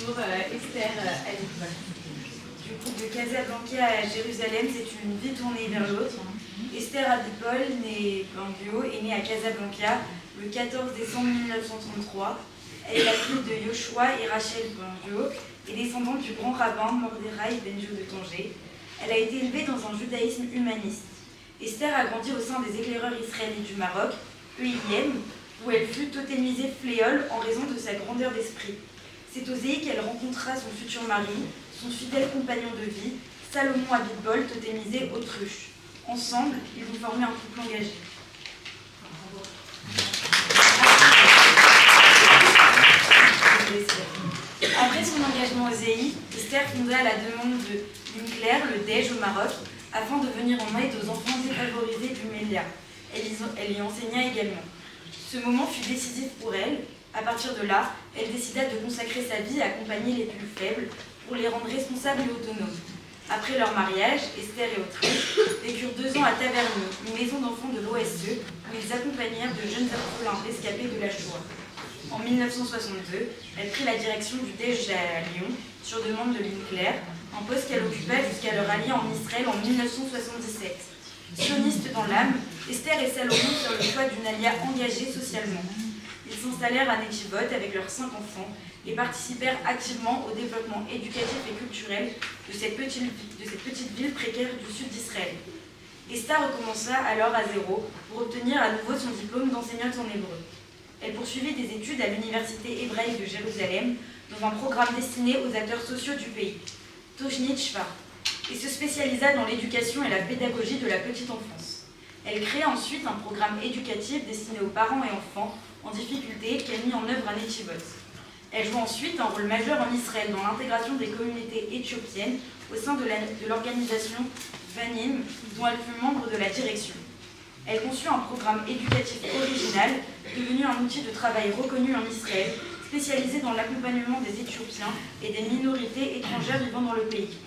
Bonjour, Esther Alipol. Du coup, de Casablanca à Jérusalem, c'est une vie tournée vers l'autre. Esther Abipol, née Banguio, est née à Casablanca le 14 décembre 1933. Elle est la fille de Yoshua et Rachel Banguio et descendante du grand rabbin Mordechai Benjo de Tanger. Elle a été élevée dans un judaïsme humaniste. Esther a grandi au sein des éclaireurs israélites du Maroc, EIM, où elle fut totémisée fléole en raison de sa grandeur d'esprit. C'est au Zéhi qu'elle rencontra son futur mari, son fidèle compagnon de vie, Salomon Abitbol, totémisé Autruche. Ensemble, ils vont former un couple engagé. Après son engagement au Zéhi, Esther fonda à la demande de Winkler, le DEJ au Maroc, afin de venir en aide aux enfants défavorisés du Mélia. Elle y enseigna également. Ce moment fut décisif pour elle. À partir de là, elle décida de consacrer sa vie à accompagner les plus faibles pour les rendre responsables et autonomes. Après leur mariage, Esther et Autruche vécurent 2 ans à Taverny, une maison d'enfants de l'OSE, où ils accompagnèrent de jeunes orphelins rescapés de la Shoah. En 1962, elle prit la direction du DEJ à Lyon, sur demande de Winkler, un poste qu'elle occupa jusqu'à leur allié en Israël en 1977. Sioniste dans l'âme, Esther et Salomon firent le choix d'une alia engagée socialement. Ils s'installèrent à Netivot avec leurs 5 enfants et participèrent activement au développement éducatif et culturel de cette petite ville précaire du sud d'Israël. Esther recommença alors à zéro pour obtenir à nouveau son diplôme d'enseignante en hébreu. Elle poursuivit des études à l'université hébraïque de Jérusalem dans un programme destiné aux acteurs sociaux du pays, Tojnit Shva, et se spécialisa dans l'éducation et la pédagogie de la petite enfance. Elle créa ensuite un programme éducatif destiné aux parents et enfants en difficulté qu'elle mit en œuvre à Netivot. Elle joue ensuite un rôle majeur en Israël dans l'intégration des communautés éthiopiennes au sein de l'organisation Vanim, dont elle fut membre de la direction. Elle conçut un programme éducatif original, devenu un outil de travail reconnu en Israël, spécialisé dans l'accompagnement des Éthiopiens et des minorités étrangères vivant dans le pays.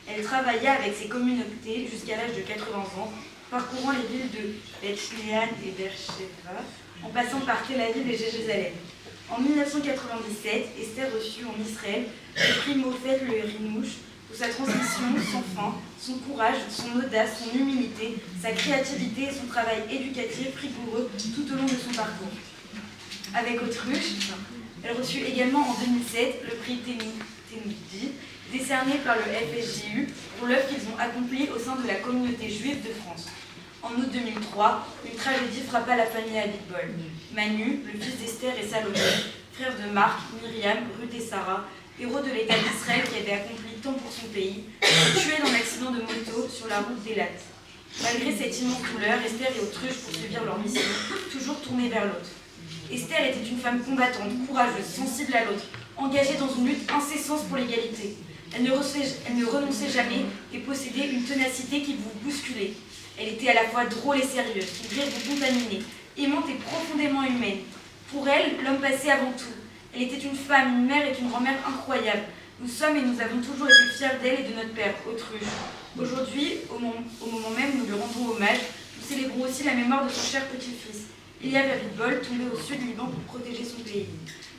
Elle travailla avec ces communautés jusqu'à l'âge de 80 ans, parcourant les villes de Beth-Shean et Beersheba, en passant par Tel Aviv et Jérusalem. En 1997, Esther reçut en Israël le prix Mofet le Rinouche pour sa transmission sans fin, son courage, son audace, son humilité, sa créativité et son travail éducatif rigoureux tout au long de son parcours. Avec Autruche, elle reçut également en 2007 le prix Temudi, décerné par le FSJU pour l'œuvre qu'ils ont accomplie au sein de la communauté juive de France. En août 2003, une tragédie frappa la famille Abitbol. Manu, le fils d'Esther et Salomon, frère de Marc, Myriam, Ruth et Sarah, héros de l'État d'Israël qui avait accompli tant pour son pays, furent tués dans l'accident de moto sur la route d'Elat. Malgré cette immense douleur, Esther et Autruche poursuivirent leur mission, toujours tournée vers l'autre. Esther était une femme combattante, courageuse, sensible à l'autre, engagée dans une lutte incessante pour l'égalité. Elle ne renonçait jamais et possédait une ténacité qui vous bousculait. Elle était à la fois drôle et sérieuse, une rire vous contaminait, aimante et profondément humaine. Pour elle, l'homme passait avant tout. Elle était une femme, une mère et une grand-mère incroyables. Nous sommes et nous avons toujours été fiers d'elle et de notre père, Autruche. Aujourd'hui, au moment même où nous lui rendons hommage, nous célébrons aussi la mémoire de son cher petit-fils, Eliav Abitbol, tombé au sud du Liban pour protéger son pays.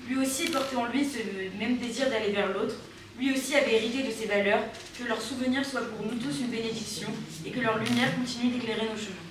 Lui aussi portait en lui ce même désir d'aller vers l'autre. Lui aussi avait hérité de ces valeurs. Que leur souvenir soit pour nous tous une bénédiction et que leur lumière continue d'éclairer nos chemins.